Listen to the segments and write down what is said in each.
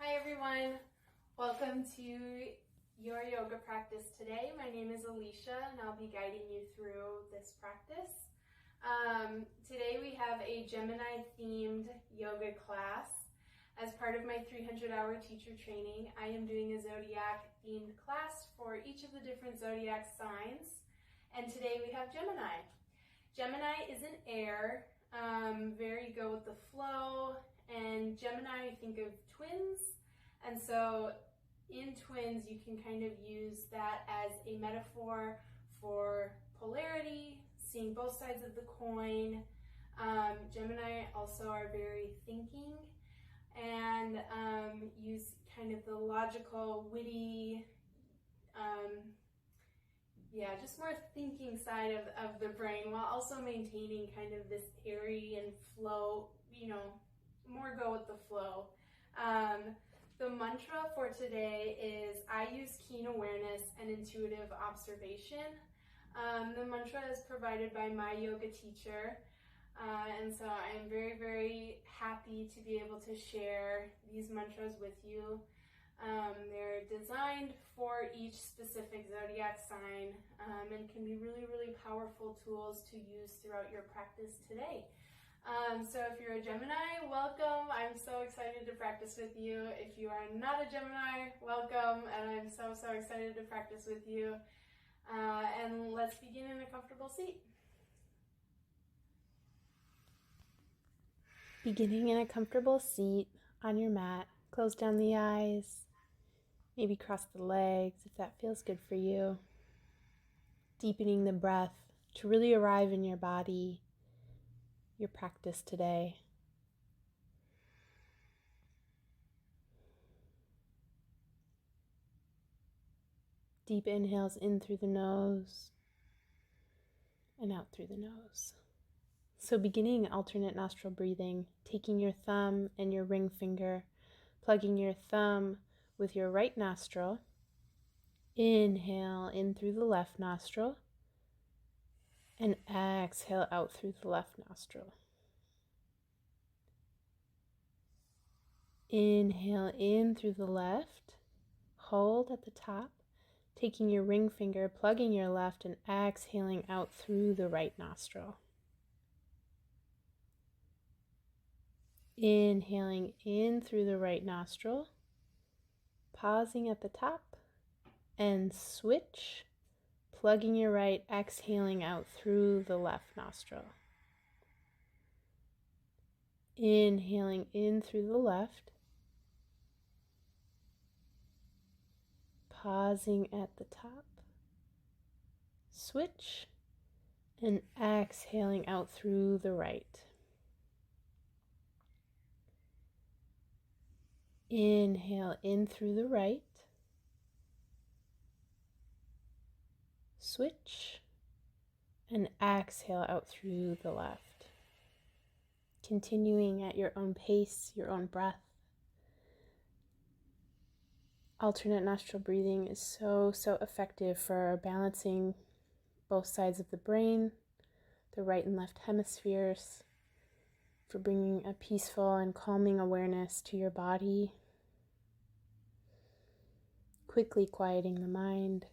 Hi everyone, welcome to your yoga practice today. My name is Alicia and I'll be guiding you through this practice. Today we have a Gemini themed yoga class. As part of my 300-hour teacher training, I am doing a zodiac themed class for each of the different zodiac signs. And today we have Gemini. Gemini is an air, very go with the flow. And Gemini, think of twins. And so in twins, you can kind of use that as a metaphor for polarity, seeing both sides of the coin. Gemini also are very thinking and use kind of the logical, witty, just more thinking side of the brain, while also maintaining kind of this airy and flow, more go with the flow. The mantra for today is I use keen awareness and intuitive observation. The mantra is provided by my yoga teacher, and so I am very, very happy to be able to share these mantras with you. They're designed for each specific zodiac sign and can be really, really powerful tools to use throughout your practice today. So if you're a Gemini, welcome. I'm so excited to practice with you. If you are not a Gemini, welcome. And I'm so, so excited to practice with you. And let's begin in a comfortable seat. Beginning in a comfortable seat on your mat, close down the eyes. Maybe cross the legs if that feels good for you. Deepening the breath to really arrive in your body, your practice today. Deep inhales in through the nose and out through the nose. So beginning alternate nostril breathing, taking your thumb and your ring finger, plugging your thumb with your right nostril. Inhale in through the left nostril and exhale out through the left nostril. Inhale in through the left, hold at the top, taking your ring finger, plugging your left and exhaling out through the right nostril. Inhaling in through the right nostril, pausing at the top and switch, plugging your right, exhaling out through the left nostril. Inhaling in through the left, pausing at the top, switch, and exhaling out through the right. Inhale in through the right, switch, and exhale out through the left. Continuing at your own pace, your own breath. Alternate nostril breathing is so effective for balancing both sides of the brain, the right and left hemispheres, for bringing a peaceful and calming awareness to your body, quickly quieting the mind.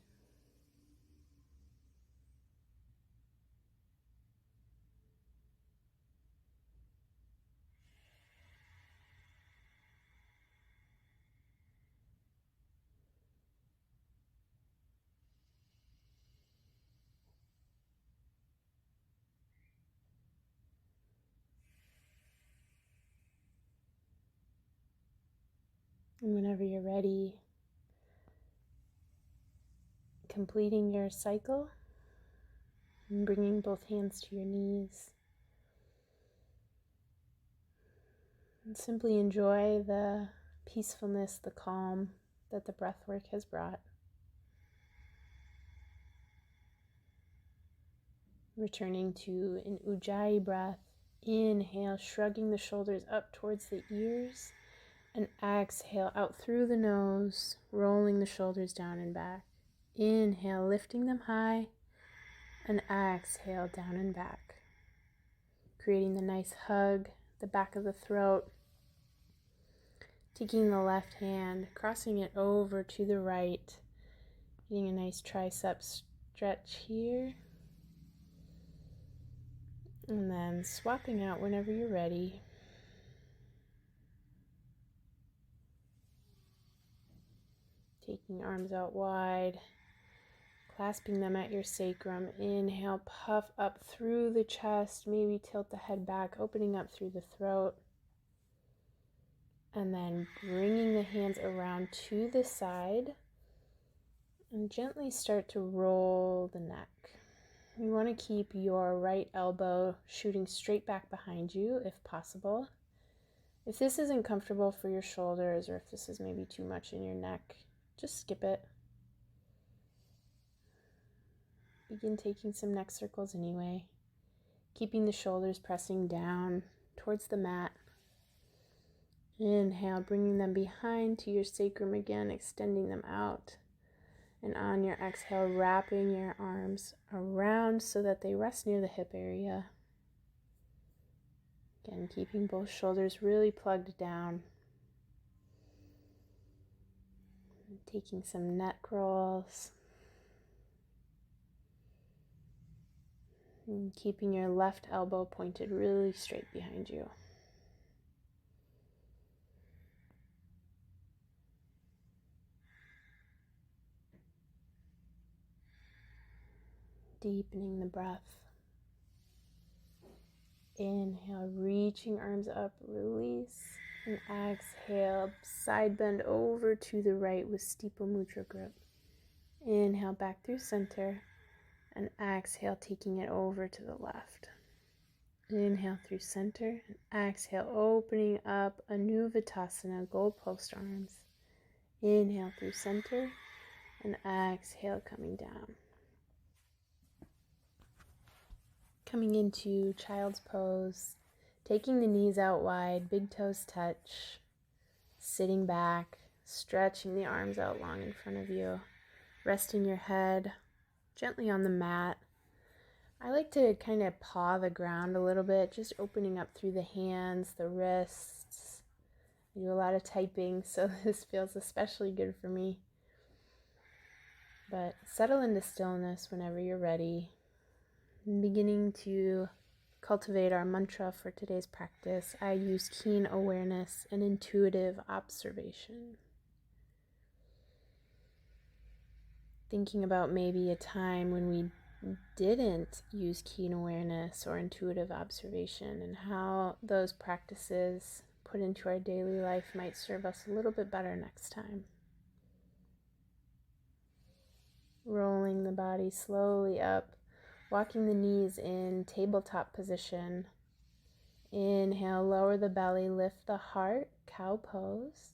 And whenever you're ready, completing your cycle and bringing both hands to your knees. And simply enjoy the peacefulness, the calm that the breath work has brought. Returning to an Ujjayi breath. Inhale, shrugging the shoulders up towards the ears. And exhale out through the nose, rolling the shoulders down and back. Inhale, lifting them high. And exhale down and back. Creating the nice hug, the back of the throat. Taking the left hand, crossing it over to the right, getting a nice tricep stretch here. And then swapping out whenever you're ready. Taking arms out wide, clasping them at your sacrum. Inhale, puff up through the chest, maybe tilt the head back, opening up through the throat. And then bringing the hands around to the side and gently start to roll the neck. You want to keep your right elbow shooting straight back behind you if possible. If this isn't comfortable for your shoulders, or if this is maybe too much in your neck, just skip it. Begin taking some neck circles anyway, keeping the shoulders pressing down towards the mat. Inhale, bringing them behind to your sacrum again, extending them out. And on your exhale, wrapping your arms around so that they rest near the hip area. Again, keeping both shoulders really plugged down. Taking some neck rolls. And keeping your left elbow pointed really straight behind you. Deepening the breath. Inhale, reaching arms up, release. And exhale, side bend over to the right with Stipa Mudra grip. Inhale, back through center. And exhale, taking it over to the left. Inhale through center. And exhale, opening up Anuvatasana, gold post arms. Inhale through center. And exhale, coming down. Coming into child's pose, taking the knees out wide, big toes touch, sitting back, stretching the arms out long in front of you, resting your head gently on the mat. I like to kind of paw the ground a little bit, just opening up through the hands, the wrists. I do a lot of typing, so this feels especially good for me. But settle into stillness whenever you're ready. Beginning to cultivate our mantra for today's practice, I use keen awareness and intuitive observation. Thinking about maybe a time when we didn't use keen awareness or intuitive observation and how those practices put into our daily life might serve us a little bit better next time. Rolling the body slowly up. Walking the knees in tabletop position. Inhale, lower the belly, lift the heart, cow pose.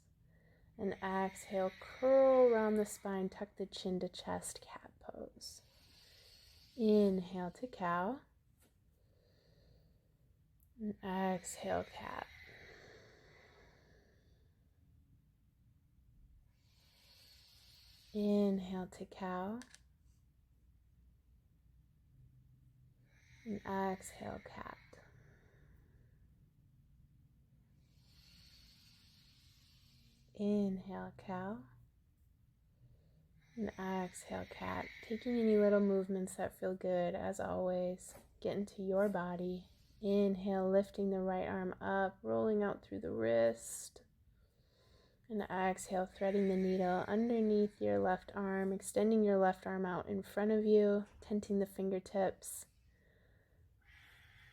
And exhale, curl around the spine, tuck the chin to chest, cat pose. Inhale to cow. And exhale, cat. Inhale to cow. And exhale, cat. Inhale, cow. And exhale, cat. Taking any little movements that feel good, as always. Get into your body. Inhale, lifting the right arm up, rolling out through the wrist. And exhale, threading the needle underneath your left arm, extending your left arm out in front of you, tenting the fingertips.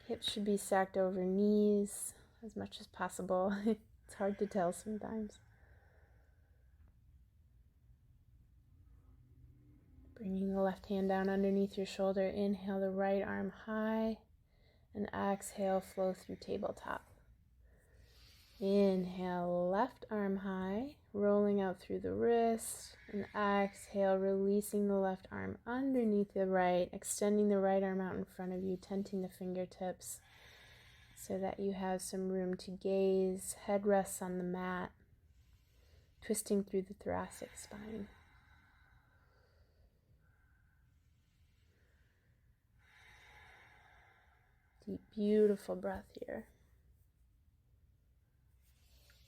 Hips should be stacked over knees as much as possible. It's hard to tell sometimes. Bringing the left hand down underneath your shoulder. Inhale the right arm high. And exhale, flow through tabletop. Inhale, left arm high, rolling out through the wrist. And exhale, releasing the left arm underneath the right, extending the right arm out in front of you, tenting the fingertips so that you have some room to gaze. Head rests on the mat, twisting through the thoracic spine. Deep, beautiful breath here.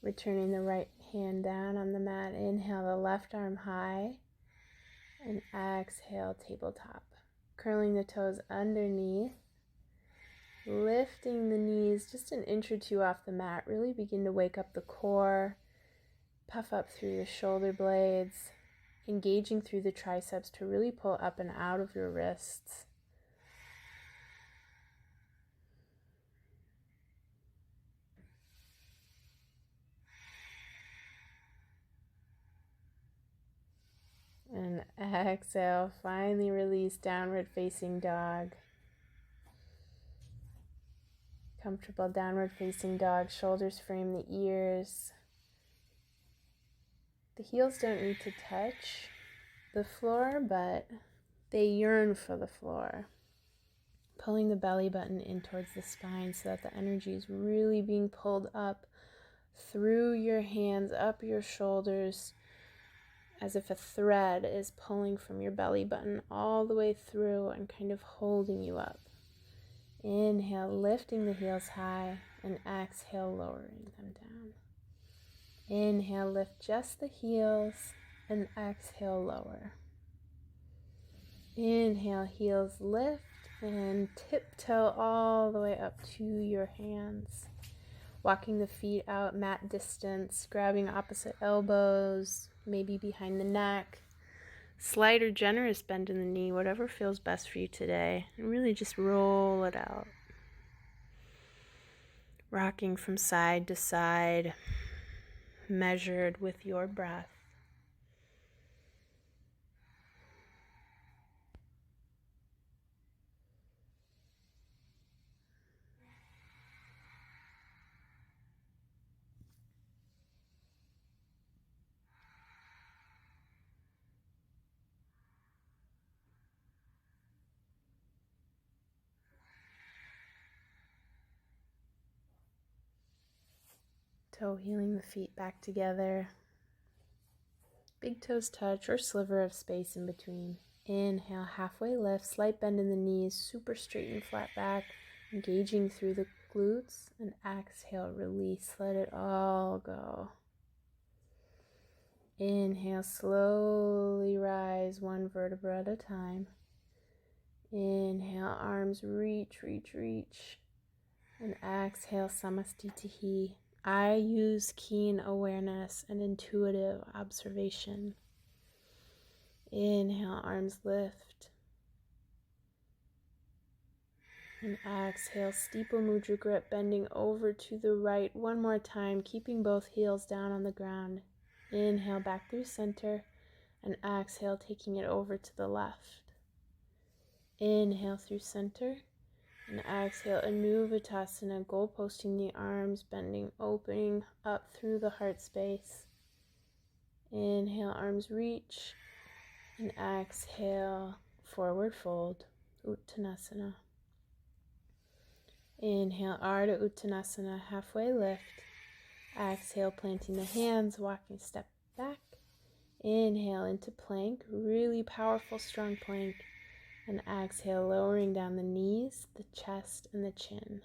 Returning the right hand down on the mat. Inhale the left arm high. And exhale, tabletop. Curling the toes underneath. Lifting the knees just an inch or two off the mat. Really begin to wake up the core. Puff up through the shoulder blades. Engaging through the triceps to really pull up and out of your wrists. And exhale, finally release downward facing dog. Comfortable downward facing dog, shoulders frame the ears. The heels don't need to touch the floor, but they yearn for the floor. Pulling the belly button in towards the spine so that the energy is really being pulled up through your hands, up your shoulders, as if a thread is pulling from your belly button all the way through and kind of holding you up. Inhale, lifting the heels high, and exhale, lowering them down. Inhale, lift just the heels, and exhale, lower. Inhale, heels lift, and tiptoe all the way up to your hands. Walking the feet out mat distance, grabbing opposite elbows, maybe behind the neck. Slight or generous bend in the knee, whatever feels best for you today. And really just roll it out. Rocking from side to side, measured with your breath. Toe healing the feet back together. Big toes touch or sliver of space in between. Inhale, halfway lift, slight bend in the knees, super straight and flat back, engaging through the glutes, and exhale, release, let it all go. Inhale, slowly rise one vertebra at a time. Inhale, arms reach, reach, reach, and exhale, samastitihi. I use keen awareness and intuitive observation. Inhale, arms lift. And exhale, steeple mudra grip, bending over to the right. One more time, keeping both heels down on the ground. Inhale, back through center. And exhale, taking it over to the left. Inhale through center. And exhale, Anuvatasana, goal posting the arms, bending, opening up through the heart space. Inhale, arms reach. And exhale, forward fold, Uttanasana. Inhale, Ardha Uttanasana, halfway lift. Exhale, planting the hands, walking step back. Inhale into plank, really powerful, strong plank. And exhale, lowering down the knees, the chest, and the chin.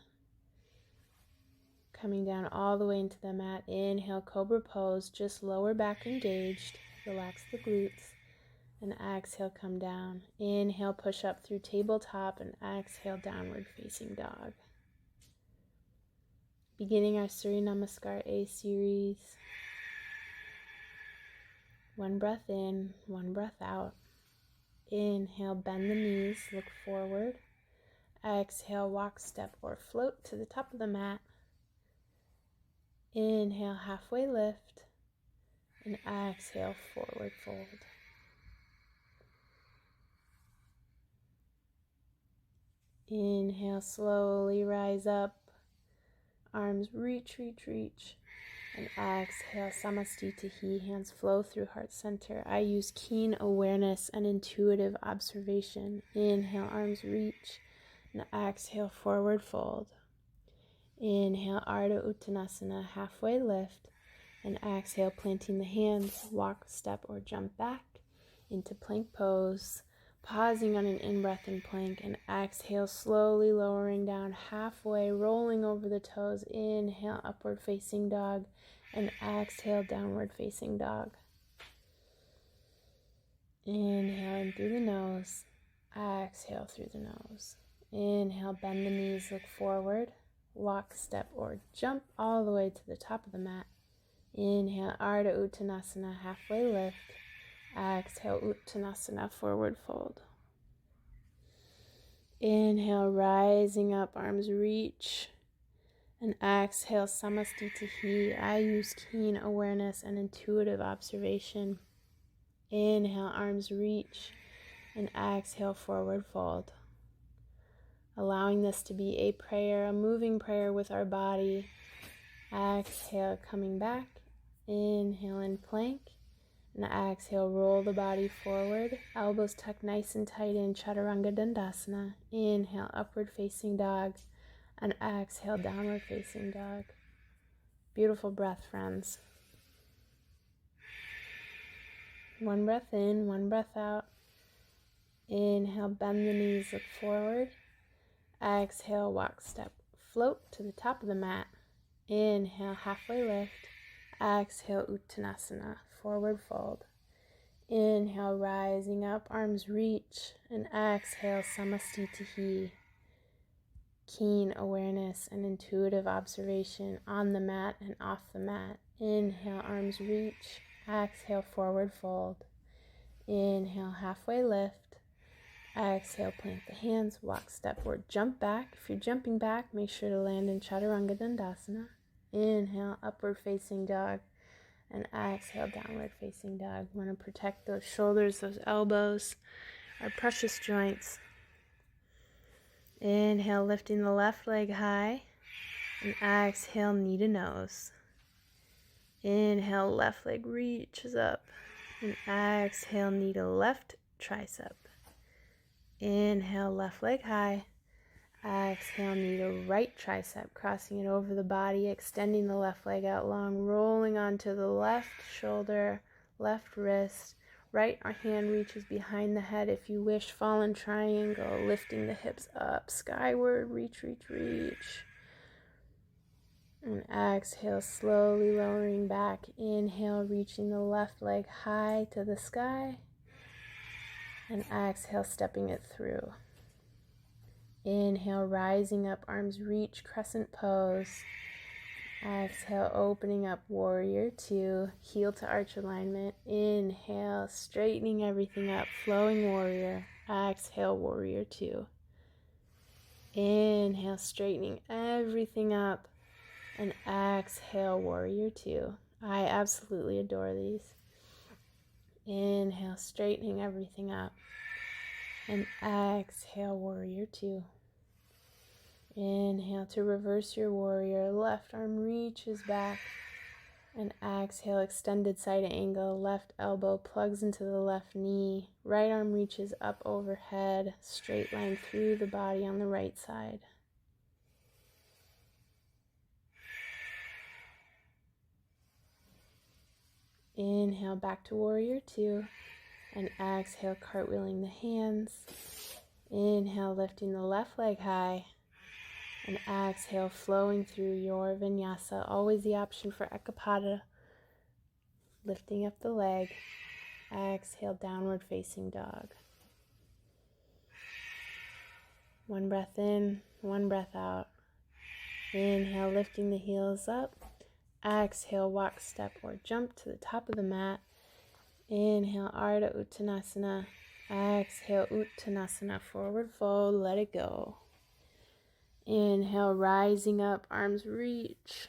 Coming down all the way into the mat. Inhale, cobra pose, just lower back engaged. Relax the glutes. And exhale, come down. Inhale, push up through tabletop, and exhale, downward facing dog. Beginning our Surya Namaskar A series. One breath in, one breath out. Inhale, bend the knees, look forward. Exhale, walk, step, or float to the top of the mat. Inhale, halfway lift. And exhale, forward fold. Inhale, slowly rise up. Arms reach, reach, reach. And exhale, samastitihi, hands flow through heart center. I use keen awareness and intuitive observation. Inhale, arms reach. And exhale, forward fold. Inhale, Ardha Uttanasana, halfway lift. And exhale, planting the hands, walk, step, or jump back into plank pose. Pausing on an in-breath in plank, and exhale, slowly lowering down halfway, rolling over the toes. Inhale, upward facing dog. and exhale, downward facing dog. Inhale in through the nose, exhale through the nose. Inhale, bend the knees, look forward, walk, step, or jump all the way to the top of the mat. Inhale, Ardha Uttanasana, halfway lift. Exhale, Uttanasana, forward fold. Inhale, rising up, arms reach. And exhale, Samastitihi. I use keen awareness and intuitive observation. Inhale, arms reach. And exhale, forward fold. Allowing this to be a prayer, a moving prayer with our body. Exhale, coming back. Inhale in plank. And exhale, roll the body forward. Elbows tucked nice and tight in Chaturanga Dandasana. Inhale, upward facing dog. And exhale, downward facing dog. Beautiful breath, friends. One breath in, one breath out. Inhale, bend the knees, look forward. Exhale, walk, step, float to the top of the mat. Inhale, halfway lift. Exhale, Uttanasana, forward fold. Inhale, rising up, arms reach. And exhale, Samastitihi. Keen awareness and intuitive observation on the mat and off the mat. Inhale, arms reach. Exhale, forward fold. Inhale, halfway lift. Exhale, plant the hands, walk, step, or jump back. If you're jumping back, make sure to land in Chaturanga Dandasana. Inhale, upward facing dog. And exhale, downward facing dog. We want to protect those shoulders, those elbows, our precious joints. Inhale, lifting the left leg high. And exhale, knee to nose. Inhale, left leg reaches up. And exhale, knee to left tricep. Inhale, left leg high. Exhale, knee to right tricep, crossing it over the body, extending the left leg out long, rolling onto the left shoulder, left wrist. Right hand reaches behind the head if you wish. Fallen triangle, lifting the hips up, skyward, reach, reach, reach. And exhale, slowly lowering back. Inhale, reaching the left leg high to the sky. And exhale, stepping it through. Inhale, rising up, arms reach, crescent pose. Exhale, opening up, warrior two, heel to arch alignment. Inhale, straightening everything up, flowing warrior. Exhale, warrior two. Inhale, straightening everything up. And exhale, warrior two. I absolutely adore these. Inhale, straightening everything up. And exhale, warrior two. Inhale to reverse your warrior. Left arm reaches back. And exhale, extended side angle. Left elbow plugs into the left knee. Right arm reaches up overhead. Straight line through the body on the right side. Inhale, back to warrior two. And exhale, cartwheeling the hands. Inhale, lifting the left leg high. And exhale, flowing through your vinyasa. Always the option for Ekapada. Lifting up the leg. Exhale, downward facing dog. One breath in, one breath out. Inhale, lifting the heels up. Exhale, walk, step, or jump to the top of the mat. Inhale, Ardha Uttanasana. Exhale, Uttanasana, forward fold, let it go. Inhale, rising up, arms reach.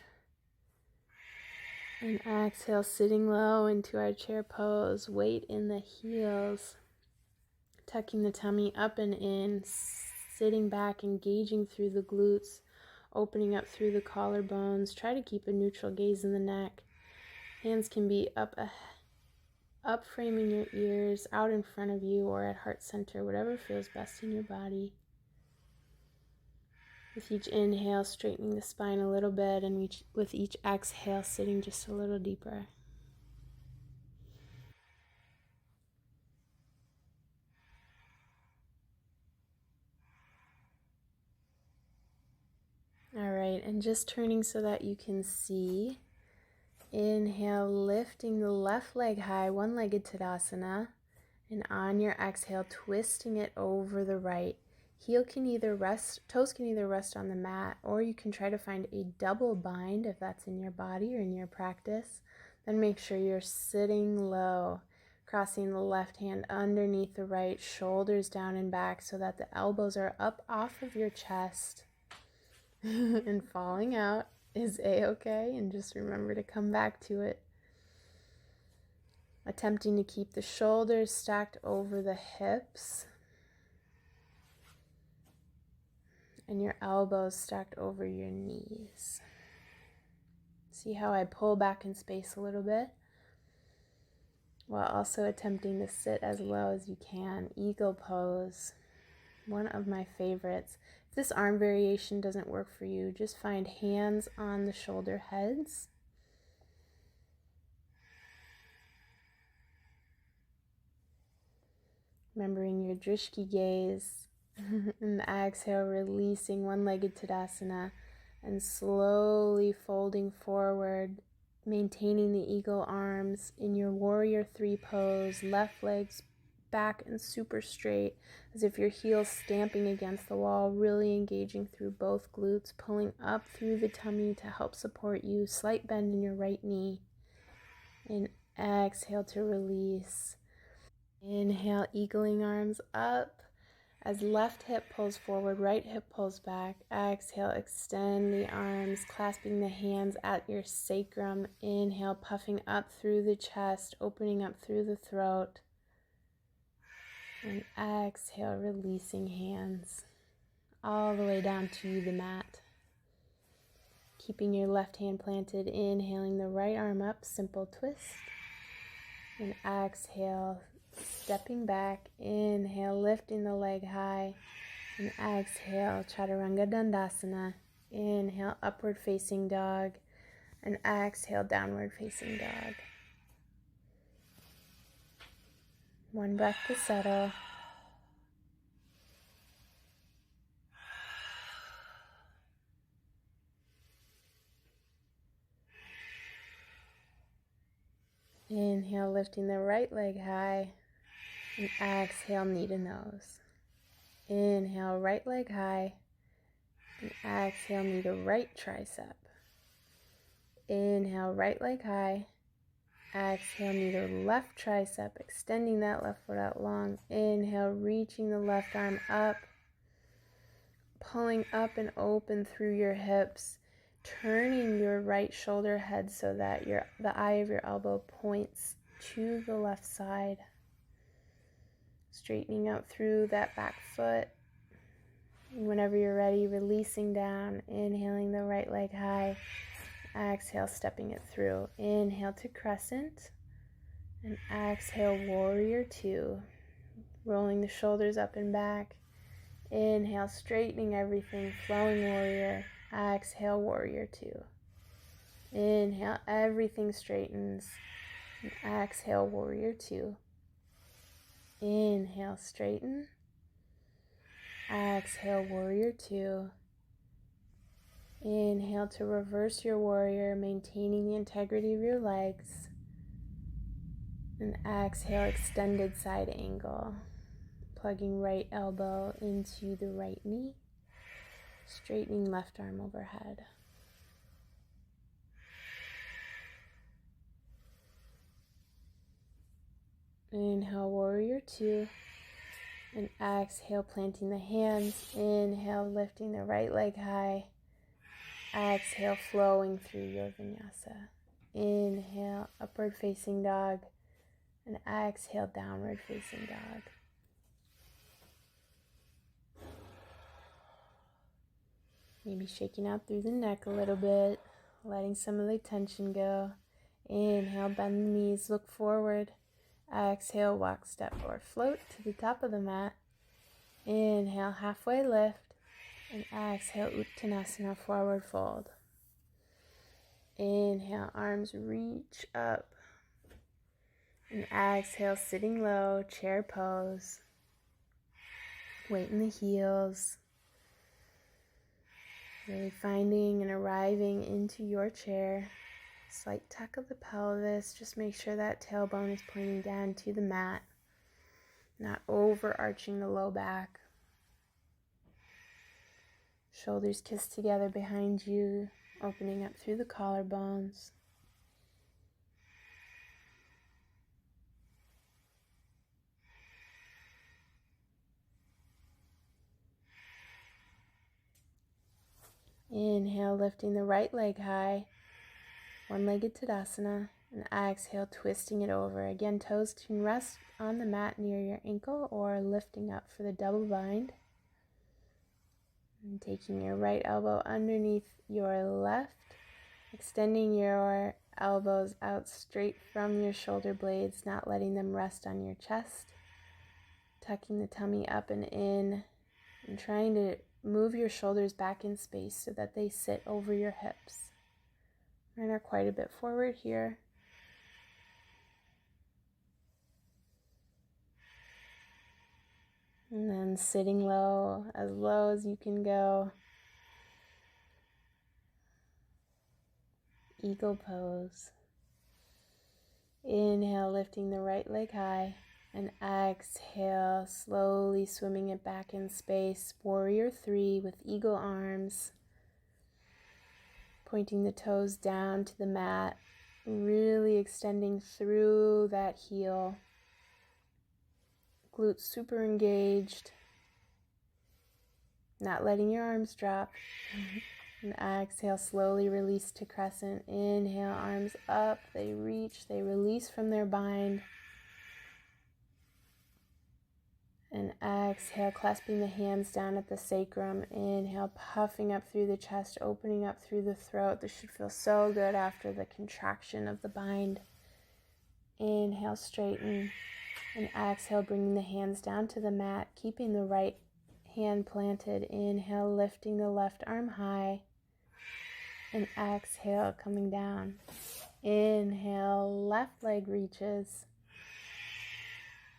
And exhale, sitting low into our chair pose. Weight in the heels. Tucking the tummy up and in. Sitting back, engaging through the glutes. Opening up through the collarbones. Try to keep a neutral gaze in the neck. Hands can be up framing your ears, out in front of you, or at heart center, whatever feels best in your body. With each inhale, straightening the spine a little bit, and with each exhale, sitting just a little deeper. All right, and just turning so that you can see. Inhale, lifting the left leg high, one-legged Tadasana. And on your exhale, twisting it over the right. Toes can either rest on the mat, or you can try to find a double bind if that's in your body or in your practice. Then make sure you're sitting low, crossing the left hand underneath the right, shoulders down and back so that the elbows are up off of your chest. And falling out is a-okay, and just remember to come back to it. Attempting to keep the shoulders stacked over the hips and your elbows stacked over your knees. See how I pull back in space a little bit while also attempting to sit as low as you can. Eagle pose, one of my favorites. If this arm variation doesn't work for you, just find hands on the shoulder heads. Remembering your drishti gaze. And the exhale, releasing one-legged Tadasana and slowly folding forward, maintaining the eagle arms in your warrior 3 pose, left legs back and super straight, as if your heels stamping against the wall, really engaging through both glutes, pulling up through the tummy to help support you. Slight bend in your right knee. And exhale to release. Inhale, eagling arms up. As left hip pulls forward, right hip pulls back. Exhale, extend the arms, clasping the hands at your sacrum. Inhale, puffing up through the chest, opening up through the throat. And exhale, releasing hands all the way down to the mat. Keeping your left hand planted, inhaling the right arm up, simple twist. And exhale, stepping back. Inhale, lifting the leg high. And exhale, Chaturanga Dandasana. Inhale, upward facing dog. And exhale, downward facing dog. One breath to settle. Inhale, lifting the right leg high. And exhale, knee to nose. Inhale, right leg high. And exhale, knee to right tricep. Inhale, right leg high. Exhale, knee to left tricep, extending that left foot out long. Inhale, reaching the left arm up, pulling up and open through your hips, turning your right shoulder head so that the eye of your elbow points to the left side. Straightening out through that back foot. And whenever you're ready, releasing down, inhaling the right leg high. Exhale, stepping it through. Inhale to crescent. And exhale, warrior 2. Rolling the shoulders up and back. Inhale, straightening everything, flowing warrior. Exhale, warrior 2. Inhale, everything straightens. And exhale, warrior 2. Inhale, straighten. Exhale, warrior 2. Inhale to reverse your warrior, maintaining the integrity of your legs. And exhale, extended side angle. Plugging right elbow into the right knee. Straightening left arm overhead. Inhale, warrior 2. And exhale, planting the hands. Inhale, lifting the right leg high. Exhale, flowing through your vinyasa. Inhale, upward facing dog. And exhale, downward facing dog. Maybe shaking out through the neck a little bit, letting some of the tension go. Inhale, bend the knees, look forward. Exhale, walk, step, or float to the top of the mat. Inhale, halfway lift. And exhale, Uttanasana, forward fold. Inhale, arms reach up. And exhale, sitting low, chair pose. Weight in the heels. Really finding and arriving into your chair. Slight tuck of the pelvis. Just make sure that tailbone is pointing down to the mat, not overarching the low back. Shoulders kiss together behind you, opening up through the collarbones. Inhale, lifting the right leg high, one-legged Tadasana, and exhale, twisting it over. Again, toes can rest on the mat near your ankle or lifting up for the double bind. And taking your right elbow underneath your left, extending your elbows out straight from your shoulder blades, not letting them rest on your chest. Tucking the tummy up and in, and trying to move your shoulders back in space so that they sit over your hips. And are quite a bit forward here. And then sitting low as you can go. Eagle pose. Inhale, lifting the right leg high. And exhale, slowly swimming it back in space. Warrior 3 with eagle arms. Pointing the toes down to the mat. Really extending through that heel. Glutes super engaged. Not letting your arms drop. And exhale, slowly release to crescent. Inhale, arms up. They reach, they release from their bind. And exhale, clasping the hands down at the sacrum. Inhale, puffing up through the chest, opening up through the throat. This should feel so good after the contraction of the bind. Inhale, straighten. And exhale, bringing the hands down to the mat, keeping the right hand planted. Inhale, lifting the left arm high. And exhale, coming down. Inhale, left leg reaches.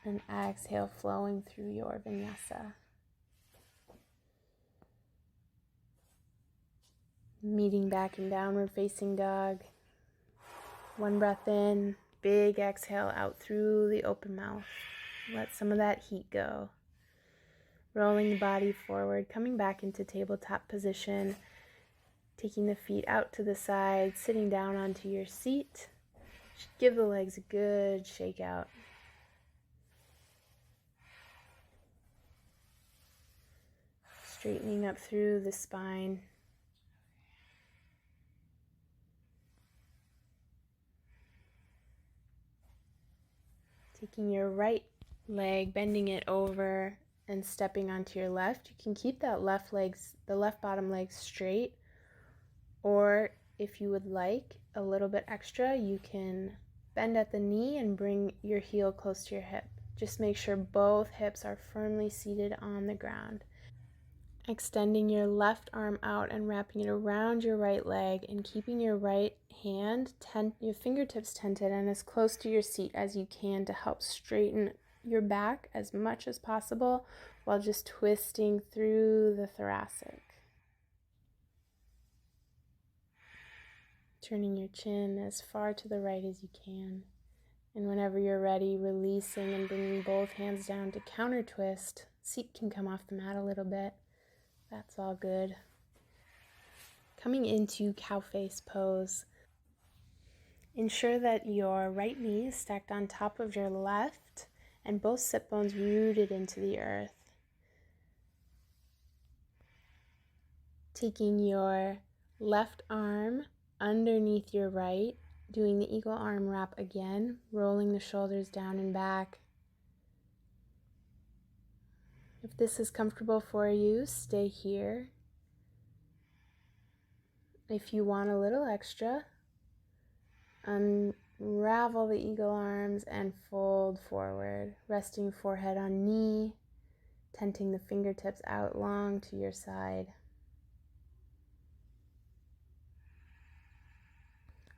And exhale, flowing through your vinyasa. Meeting back in downward facing dog. One breath in, big exhale out through the open mouth. Let some of that heat go. Rolling the body forward, coming back into tabletop position. Taking the feet out to the side, sitting down onto your seat. Give the legs a good shake out. Straightening up through the spine. Taking your right leg, bending it over and stepping onto your left. You can keep that the left bottom leg straight, or if you would like a little bit extra, you can bend at the knee and bring your heel close to your hip. Just make sure both hips are firmly seated on the ground. Extending your left arm out and wrapping it around your right leg and keeping your right hand, your fingertips tented and as close to your seat as you can to help straighten your back as much as possible while just twisting through the thoracic. Turning your chin as far to the right as you can. And whenever you're ready, releasing and bringing both hands down to counter twist. Seat can come off the mat a little bit. That's all good. Coming into cow face pose. Ensure that your right knee is stacked on top of your left and both sit bones rooted into the earth. Taking your left arm underneath your right, doing the eagle arm wrap again, rolling the shoulders down and back. If this is comfortable for you, stay here. If you want a little extra, unravel the eagle arms and fold forward, resting forehead on knee, tenting the fingertips out long to your side.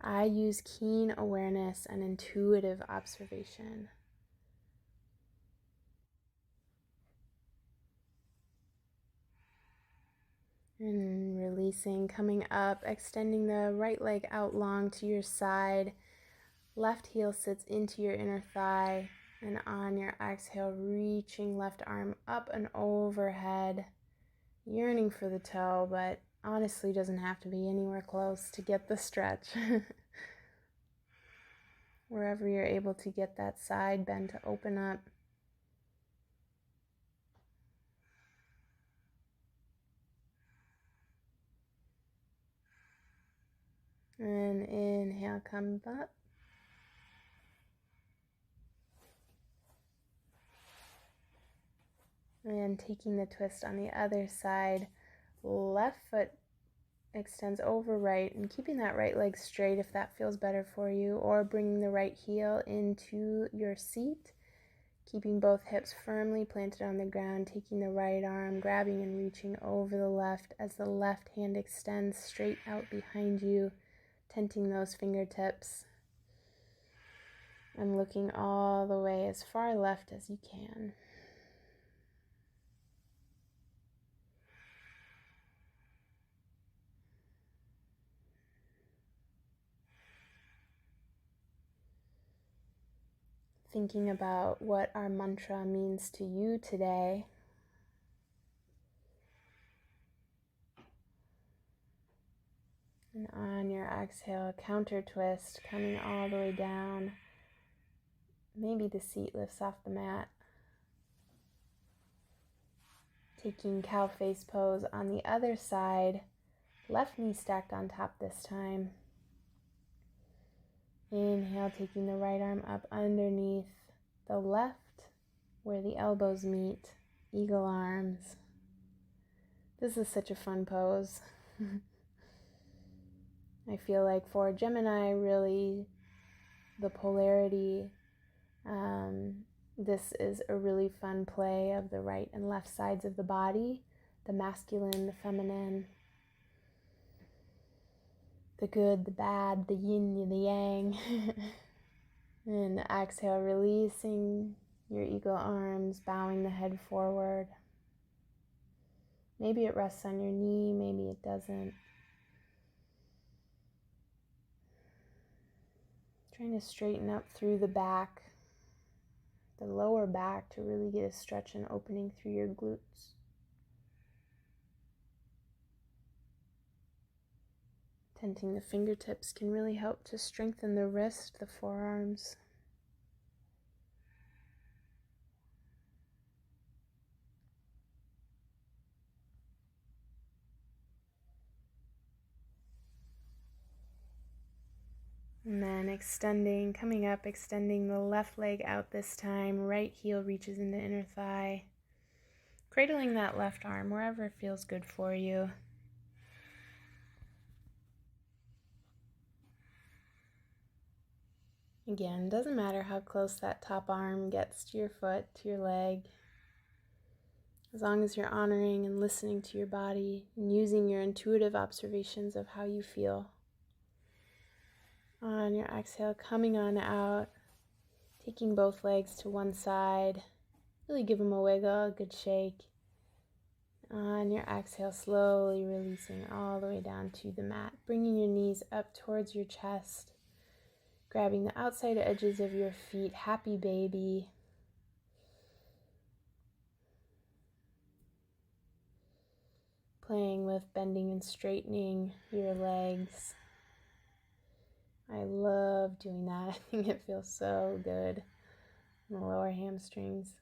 I use keen awareness and intuitive observation. And releasing, coming up, extending the right leg out long to your side. Left heel sits into your inner thigh. And on your exhale, reaching left arm up and overhead. Yearning for the toe, but honestly doesn't have to be anywhere close to get the stretch. Wherever you're able to get that side bend to open up. And inhale, come up. And taking the twist on the other side, left foot extends over right and keeping that right leg straight if that feels better for you, or bringing the right heel into your seat, keeping both hips firmly planted on the ground, taking the right arm, grabbing and reaching over the left as the left hand extends straight out behind you, tenting those fingertips and looking all the way as far left as you can. Thinking about what our mantra means to you today. And on your exhale, counter twist, coming all the way down. Maybe the seat lifts off the mat. Taking cow face pose on the other side, left knee stacked on top this time. Inhale, taking the right arm up underneath the left where the elbows meet, eagle arms. This is such a fun pose. I feel like for Gemini, really, the polarity, this is a really fun play of the right and left sides of the body, the masculine, the feminine, the good, the bad, the yin, the yang. And exhale, releasing your eagle arms, bowing the head forward. Maybe it rests on your knee, maybe it doesn't. Trying to straighten up through the back, the lower back, to really get a stretch and opening through your glutes. Tenting the fingertips can really help to strengthen the wrist, the forearms. And then extending, coming up, extending the left leg out this time. Right heel reaches into inner thigh. Cradling that left arm wherever it feels good for you. Again, doesn't matter how close that top arm gets to your foot, to your leg. As long as you're honoring and listening to your body and using your intuitive observations of how you feel. On your exhale, coming on out, taking both legs to one side. Really give them a wiggle, a good shake. On your exhale, slowly releasing all the way down to the mat. Bringing your knees up towards your chest. Grabbing the outside edges of your feet, happy baby. Playing with bending and straightening your legs. I love doing that. I think it feels so good in the lower hamstrings.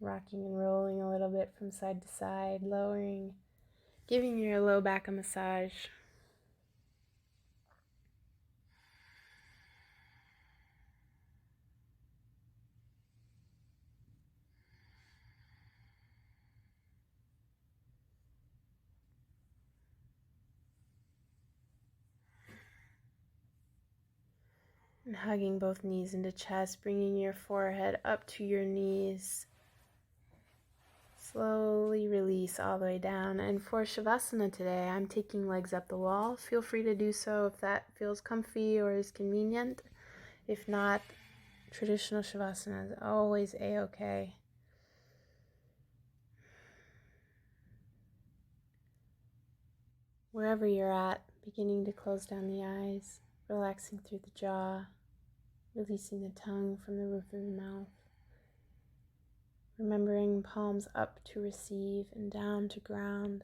Rocking and rolling a little bit from side to side, lowering, giving your low back a massage. And hugging both knees into chest, bringing your forehead up to your knees. Slowly release all the way down. And for Shavasana today, I'm taking legs up the wall. Feel free to do so if that feels comfy or is convenient. If not, traditional Shavasana is always a-okay. Wherever you're at, beginning to close down the eyes, relaxing through the jaw, releasing the tongue from the roof of the mouth. Remembering palms up to receive and down to ground.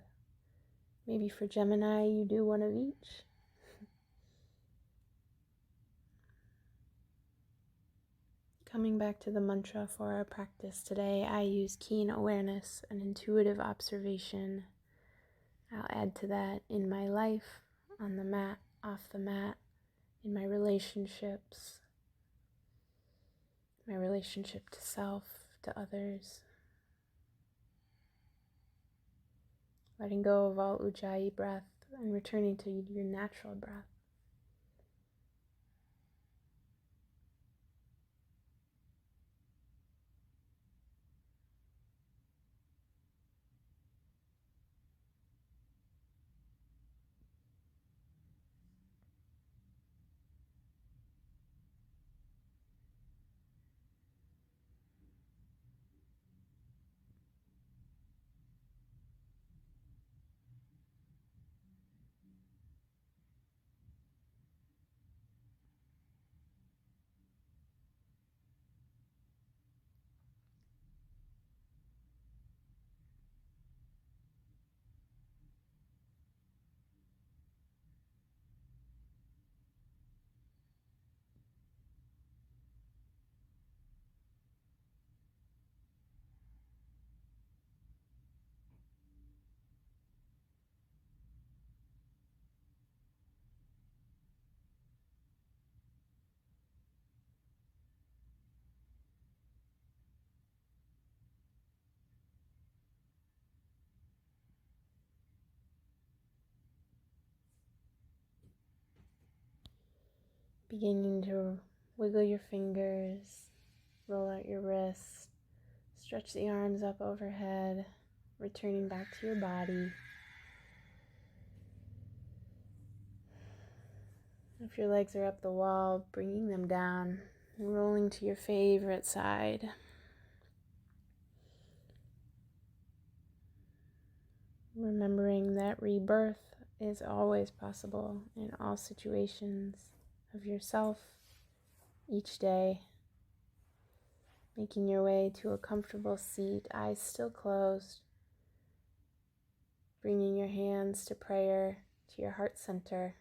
Maybe for Gemini, you do one of each. Coming back to the mantra for our practice today, I use keen awareness and intuitive observation. I'll add to that in my life, on the mat, off the mat, in my relationships, my relationship to self, to others. Letting go of all ujjayi breath and returning to your natural breath. Beginning to wiggle your fingers, roll out your wrists, stretch the arms up overhead, returning back to your body. If your legs are up the wall, bringing them down and rolling to your favorite side. Remembering that rebirth is always possible in all situations of yourself each day. Making your way to a comfortable seat, eyes still closed. Bringing your hands to prayer, to your heart center.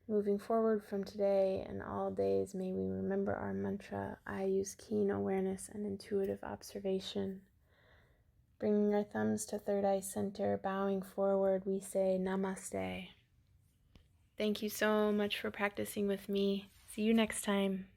Moving forward from today and all days, may we remember our mantra. I use keen awareness and intuitive observation. Bringing our thumbs to third eye center, bowing forward, we say namaste. Thank you so much for practicing with me. See you next time.